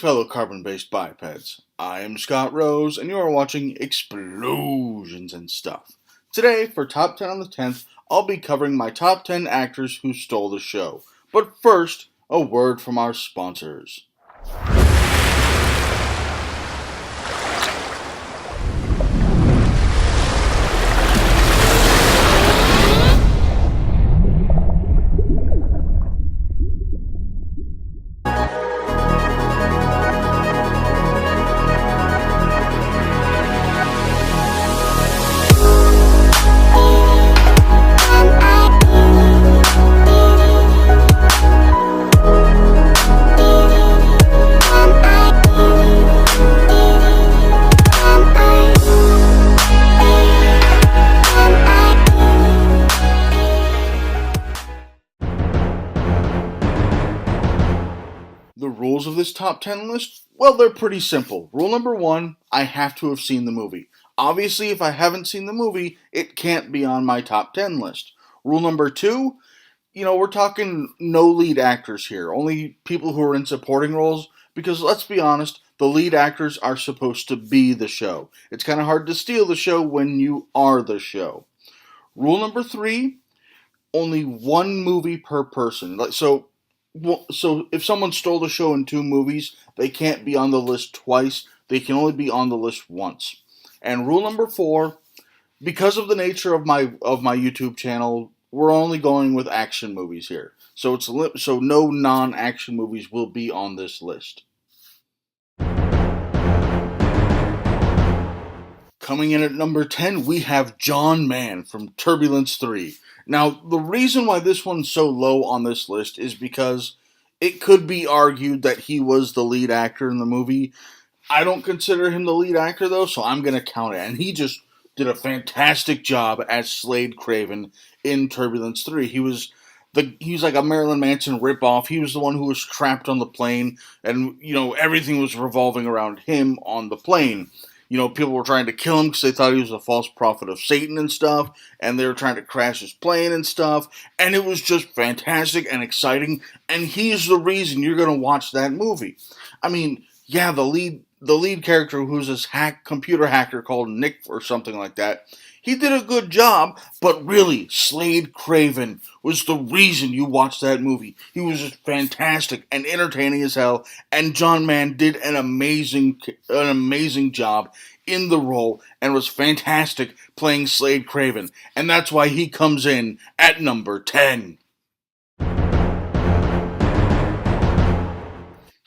fellow carbon-based bipeds. I am Scott Rose, and you are watching Explosions and Stuff. Today, for Top 10 on the 10th, I'll be covering my top 10 actors who stole the show. But first, a word from our sponsors. The rules of this top 10 list? Well, they're pretty simple. Rule number 1, I have to have seen the movie. Obviously, if I haven't seen the movie, it can't be on my top 10 list. Rule number 2, we're talking no lead actors here, only people who are in supporting roles, because let's be honest, the lead actors are supposed to be the show. It's kind of hard to steal the show when you are the show. Rule number 3, only one movie per person. So if someone stole the show in 2 movies, they can't be on the list twice. They can only be on the list once. And rule number 4, because of the nature of my YouTube channel, we're only going with action movies here. So no non-action movies will be on this list. Coming in at number 10, we have John Mann from Turbulence 3. Now, the reason why this one's so low on this list is because it could be argued that he was the lead actor in the movie. I don't consider him the lead actor, though, so I'm going to count it. And he just did a fantastic job as Slade Craven in Turbulence 3. He was like a Marilyn Manson ripoff. He was the one who was trapped on the plane, and, everything was revolving around him on the plane. People were trying to kill him because they thought he was a false prophet of Satan and stuff, and they were trying to crash his plane and stuff, and it was just fantastic and exciting, and he's the reason you're going to watch that movie. I mean, yeah, the lead character, who's this computer hacker called Nick or something like that, he did a good job, but really, Slade Craven was the reason you watched that movie. He was just fantastic and entertaining as hell, and John Mann did an amazing job in the role and was fantastic playing Slade Craven, and that's why he comes in at number 10.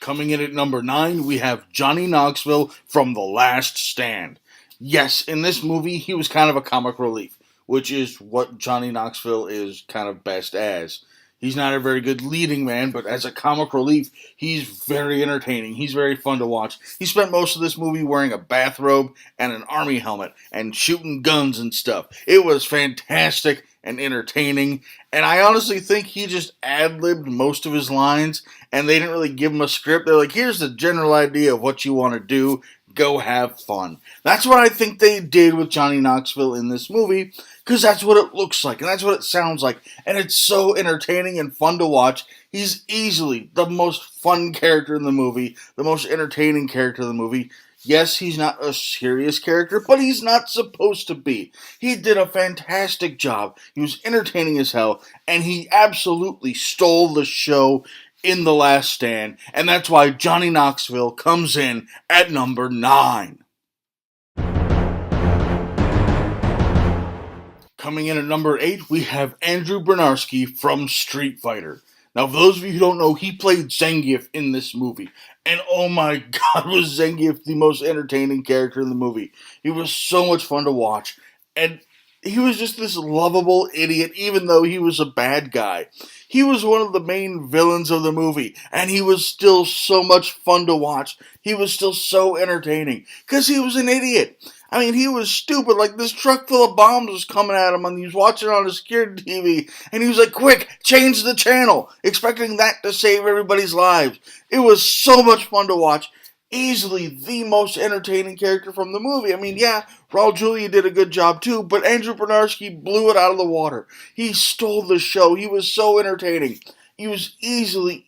Coming in at number 9, we have Johnny Knoxville from The Last Stand. Yes, in this movie, he was kind of a comic relief, which is what Johnny Knoxville is kind of best as. He's not a very good leading man, but as a comic relief, he's very entertaining. He's very fun to watch. He spent most of this movie wearing a bathrobe and an army helmet and shooting guns and stuff. It was fantastic and entertaining, and I honestly think he just ad-libbed most of his lines, and they didn't really give him a script. They're like, here's the general idea of what you want to do. Go have fun. That's what I think they did with Johnny Knoxville in this movie, because that's what it looks like, and that's what it sounds like, and it's so entertaining and fun to watch. He's easily the most fun character in the movie, the most entertaining character in the movie. Yes, he's not a serious character, but he's not supposed to be. He did a fantastic job. He was entertaining as hell, and he absolutely stole the show in The Last Stand, and that's why Johnny Knoxville comes in at number 9. Coming in at number 8, we have Andrew Bronowski from Street Fighter. Now, for those of you who don't know, he played Zangief in this movie, and oh my god, was Zangief the most entertaining character in the movie. He was so much fun to watch, and he was just this lovable idiot, even though he was a bad guy. He was one of the main villains of the movie, and he was still so much fun to watch. He was still so entertaining, because he was an idiot. I mean, he was stupid. Like, this truck full of bombs was coming at him, and he was watching it on his security TV, and he was like, quick, change the channel, expecting that to save everybody's lives. It was so much fun to watch. Easily the most entertaining character from the movie. I mean, yeah, Raul Julia did a good job too, but Andrew Bronowski blew it out of the water. He stole the show. He was so entertaining. He was easily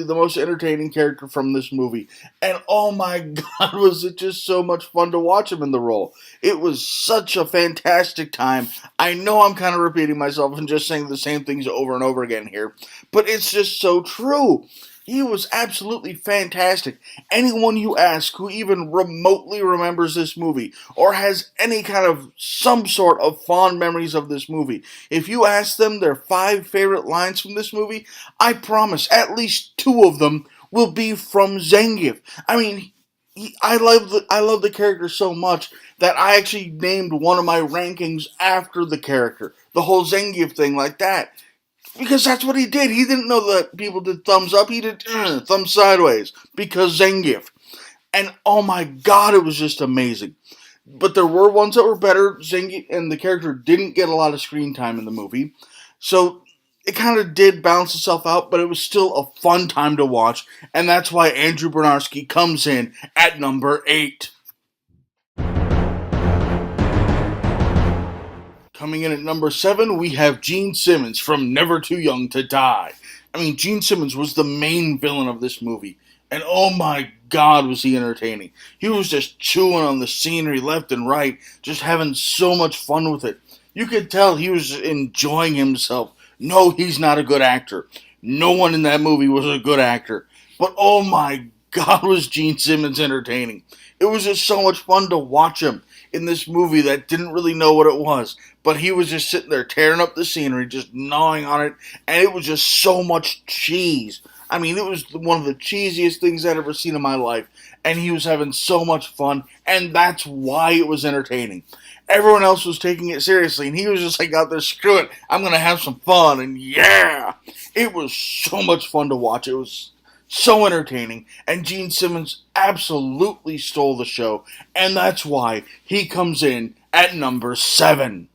the most entertaining character from this movie. And oh my god, was it just so much fun to watch him in the role. It was such a fantastic time. I know I'm kind of repeating myself and just saying the same things over and over again here, but it's just so true. He was absolutely fantastic. Anyone you ask who even remotely remembers this movie or has any kind of some sort of fond memories of this movie, if you ask them their 5 favorite lines from this movie, I promise at least 2 of them will be from Zangief. I mean, I love the character so much that I actually named one of my rankings after the character. The whole Zangief thing like that. Because that's what he did. He didn't know that people did thumbs up. He did thumb sideways because Zangief. And oh my god, it was just amazing. But there were ones that were better. Zangief and the character didn't get a lot of screen time in the movie. So it kind of did balance itself out, but it was still a fun time to watch. And that's why Andrew Bronowski comes in at number 8. Coming in at number 7, we have Gene Simmons from Never Too Young to Die. I mean, Gene Simmons was the main villain of this movie. And oh my god, was he entertaining. He was just chewing on the scenery left and right, just having so much fun with it. You could tell he was enjoying himself. No, he's not a good actor. No one in that movie was a good actor. But oh my god, was Gene Simmons entertaining. It was just so much fun to watch him in this movie that didn't really know what it was. But he was just sitting there tearing up the scenery, just gnawing on it, and it was just so much cheese. I mean, it was one of the cheesiest things I'd ever seen in my life, and he was having so much fun, and that's why it was entertaining. Everyone else was taking it seriously, and he was just like out there, screw it, I'm going to have some fun, and yeah! It was so much fun to watch. It was so entertaining, and Gene Simmons absolutely stole the show, and that's why he comes in at number 7.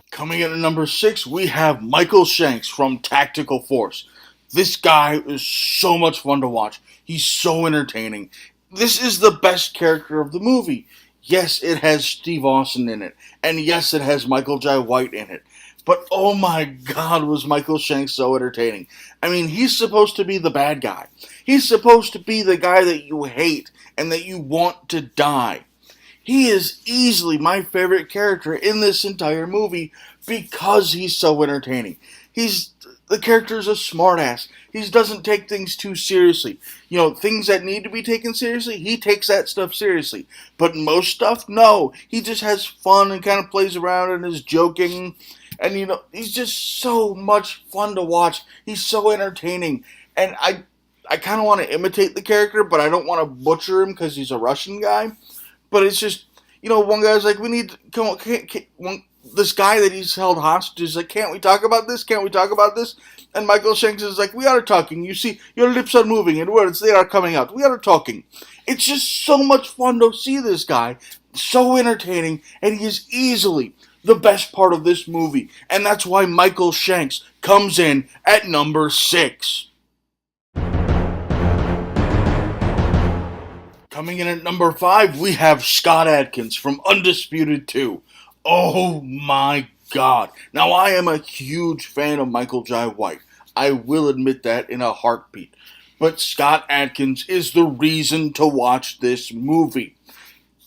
Coming in at number 6, we have Michael Shanks from Tactical Force. This guy is so much fun to watch. He's so entertaining. This is the best character of the movie. Yes, it has Steve Austin in it, and yes, it has Michael Jai White in it. But oh my god, was Michael Shanks so entertaining. I mean, he's supposed to be the bad guy. He's supposed to be the guy that you hate and that you want to die. He is easily my favorite character in this entire movie because he's so entertaining. The character is a smartass. He doesn't take things too seriously. You know, things that need to be taken seriously, he takes that stuff seriously. But most stuff, no. He just has fun and kind of plays around and is joking. And, you know, he's just so much fun to watch. He's so entertaining. And I kind of want to imitate the character, but I don't want to butcher him because he's a Russian guy. But it's just, you know, one guy's like, we need to, come on, this guy that he's held hostage is like, can't we talk about this? Can't we talk about this? And Michael Shanks is like, we are talking. You see, your lips are moving and words, they are coming out. We are talking. It's just so much fun to see this guy. So entertaining, and he is easily the best part of this movie. And that's why Michael Shanks comes in at number 6. Coming in at number 5, we have Scott Adkins from Undisputed 2. Oh my god. Now, I am a huge fan of Michael Jai White. I will admit that in a heartbeat. But Scott Adkins is the reason to watch this movie.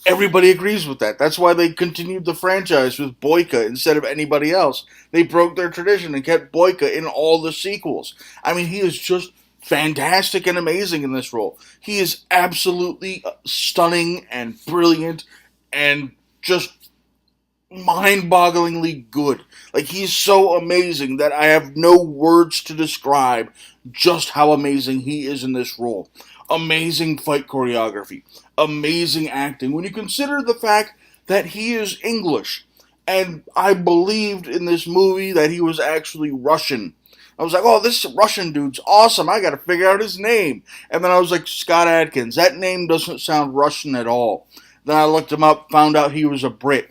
Everybody agrees with that. That's why they continued the franchise with Boyka instead of anybody else. They broke their tradition and kept Boyka in all the sequels. I mean, he is just fantastic and amazing in this role. He is absolutely stunning and brilliant and just mind-bogglingly good. Like, he's so amazing that I have no words to describe just how amazing he is in this role. Amazing fight choreography. Amazing acting. When you consider the fact that he is English, and I believed in this movie that he was actually Russian. I was like, oh, this Russian dude's awesome. I gotta figure out his name. And then I was like, Scott Adkins. That name doesn't sound Russian at all. Then I looked him up, found out he was a Brit.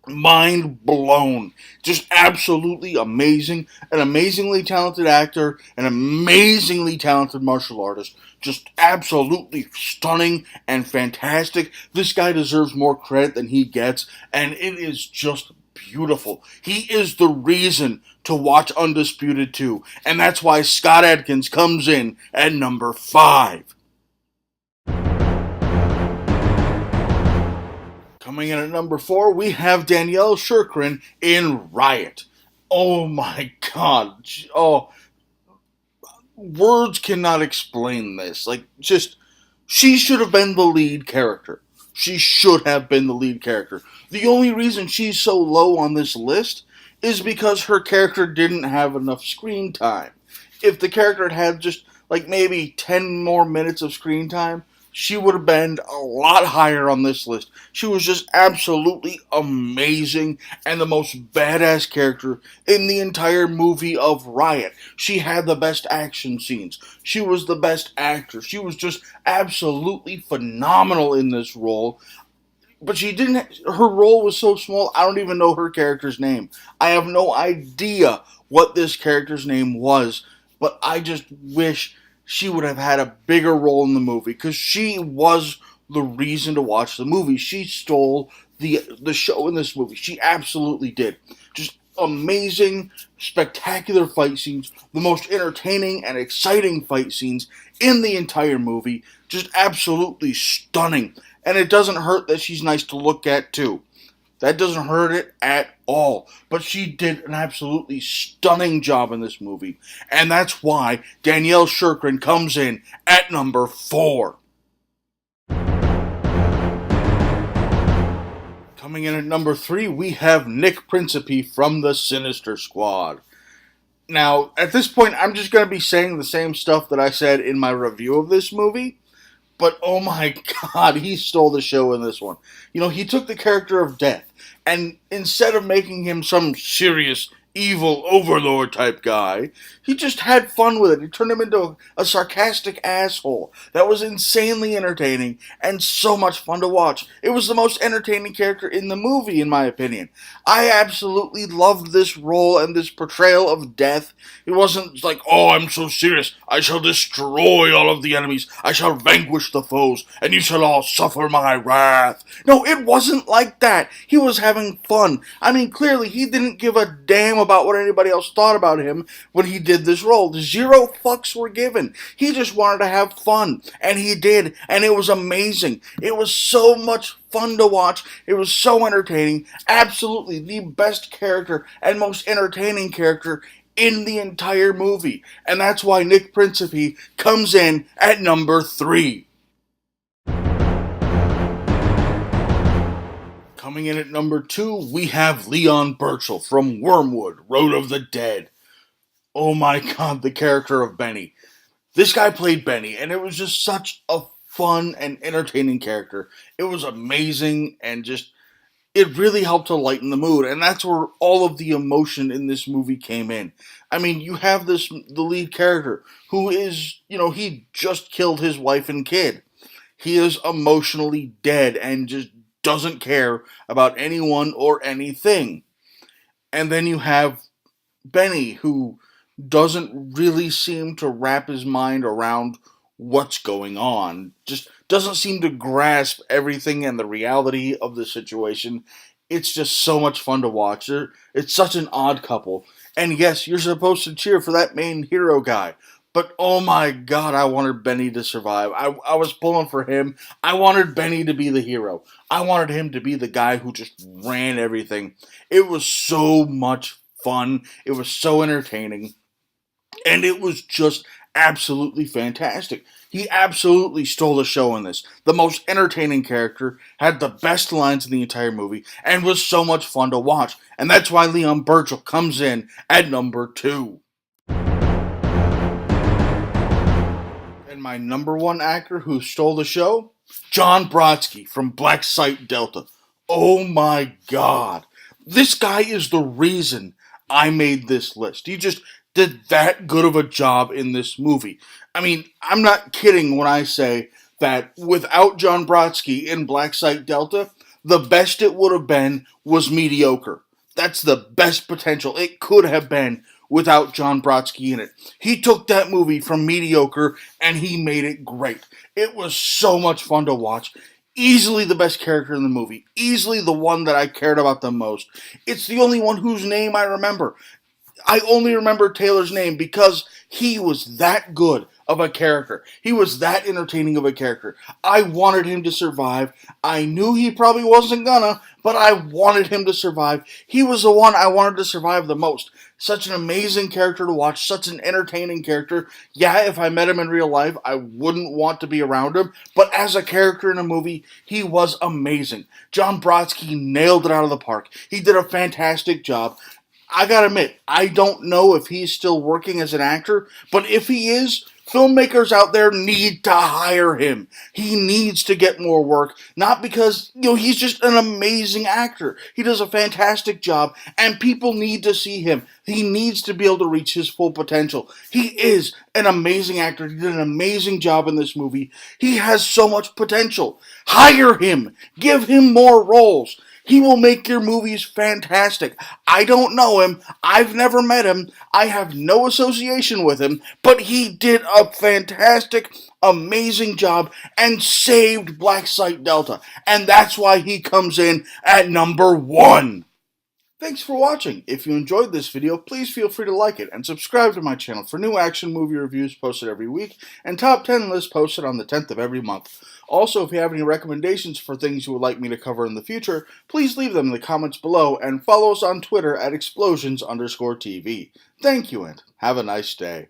Mind blown. Just absolutely amazing. An amazingly talented actor. An amazingly talented martial artist. Just absolutely stunning and fantastic. This guy deserves more credit than he gets. And it is just beautiful. He is the reason to watch Undisputed 2, and that's why Scott Adkins comes in at number 5. Coming in at number 4, we have Danielle Sherman in Riot. Oh my god. Oh, words cannot explain this. Like, just, she should have been the lead character. She should have been the lead character. The only reason she's so low on this list is because her character didn't have enough screen time. If the character had had just, like, maybe 10 more minutes of screen time, she would have been a lot higher on this list. She was just absolutely amazing and the most badass character in the entire movie of Riot. She had the best action scenes. She was the best actor. She was just absolutely phenomenal in this role. But she didn't, her role was so small, I don't even know her character's name. I have no idea what this character's name was, but I just wish she would have had a bigger role in the movie, because she was the reason to watch the movie. She stole the show in this movie. She absolutely did. Just amazing, spectacular fight scenes, the most entertaining and exciting fight scenes in the entire movie. Just absolutely stunning. And it doesn't hurt that she's nice to look at, too. That doesn't hurt it at all. But she did an absolutely stunning job in this movie. And that's why Danielle Sherman comes in at number 4. Coming in at number 3, we have Nick Principie from the Sinister Squad. Now, at this point, I'm just going to be saying the same stuff that I said in my review of this movie. But oh my god, he stole the show in this one. You know, he took the character of Death, and instead of making him some serious, evil overlord type guy, he just had fun with it. He turned him into a sarcastic asshole that was insanely entertaining and so much fun to watch. It was the most entertaining character in the movie, in my opinion. I absolutely loved this role and this portrayal of Death. It wasn't like, oh, I'm so serious. I shall destroy all of the enemies. I shall vanquish the foes, and you shall all suffer my wrath. No, it wasn't like that. He was having fun. I mean, clearly, he didn't give a damn about what anybody else thought about him when he did this role. 0 fucks were given. He just wanted to have fun, and he did, and it was amazing. It was so much fun to watch. It was so entertaining. Absolutely the best character and most entertaining character in the entire movie. And that's why Nick Principie comes in at number 3. Coming in at number 2, we have Leon Burchell from Wormwood, Road of the Dead. Oh my god, the character of Benny. This guy played Benny, and it was just such a fun and entertaining character. It was amazing, and just, it really helped to lighten the mood, and that's where all of the emotion in this movie came in. I mean, you have the lead character, who is, you know, he just killed his wife and kid. He is emotionally dead, and just doesn't care about anyone or anything. And then you have Benny, who doesn't really seem to wrap his mind around what's going on. Just doesn't seem to grasp everything and the reality of the situation. It's just so much fun to watch. It's such an odd couple. And yes, you're supposed to cheer for that main hero guy. But oh my god, I wanted Benny to survive. I was pulling for him. I wanted Benny to be the hero. I wanted him to be the guy who just ran everything. It was so much fun. It was so entertaining. And it was just absolutely fantastic. He absolutely stole the show in this. The most entertaining character, had the best lines in the entire movie, and was so much fun to watch. And that's why Leon Burchell comes in at number 2. And my number 1 actor who stole the show? John Brodsky from Black Site Delta. Oh my god. This guy is the reason I made this list. He just did that good of a job in this movie. I mean, I'm not kidding when I say that without John Brodsky in Black Site Delta, the best it would have been was mediocre. That's the best potential it could have been without John Brodsky in it. He took that movie from mediocre and he made it great. It was so much fun to watch. Easily the best character in the movie. Easily the one that I cared about the most. It's the only one whose name I remember. I only remember Taylor's name because he was that good of a character. He was that entertaining of a character. I wanted him to survive. I knew he probably wasn't gonna, but I wanted him to survive. He was the one I wanted to survive the most. Such an amazing character to watch, such an entertaining character. Yeah, if I met him in real life, I wouldn't want to be around him, but as a character in a movie, he was amazing. John Brodsky nailed it out of the park. He did a fantastic job. I gotta admit, I don't know if he's still working as an actor, but if he is, filmmakers out there need to hire him. He needs to get more work, not because, he's just an amazing actor. He does a fantastic job, and people need to see him. He needs to be able to reach his full potential. He is an amazing actor. He did an amazing job in this movie. He has so much potential. Hire him. Give him more roles. He will make your movies fantastic. I don't know him. I've never met him. I have no association with him. But he did a fantastic, amazing job and saved Black Site Delta. And that's why he comes in at number 1. Thanks for watching. If you enjoyed this video, please feel free to like it and subscribe to my channel for new action movie reviews posted every week and top 10 lists posted on the 10th of every month. Also, if you have any recommendations for things you would like me to cover in the future, please leave them in the comments below and follow us on Twitter at explosions_TV. Thank you and have a nice day.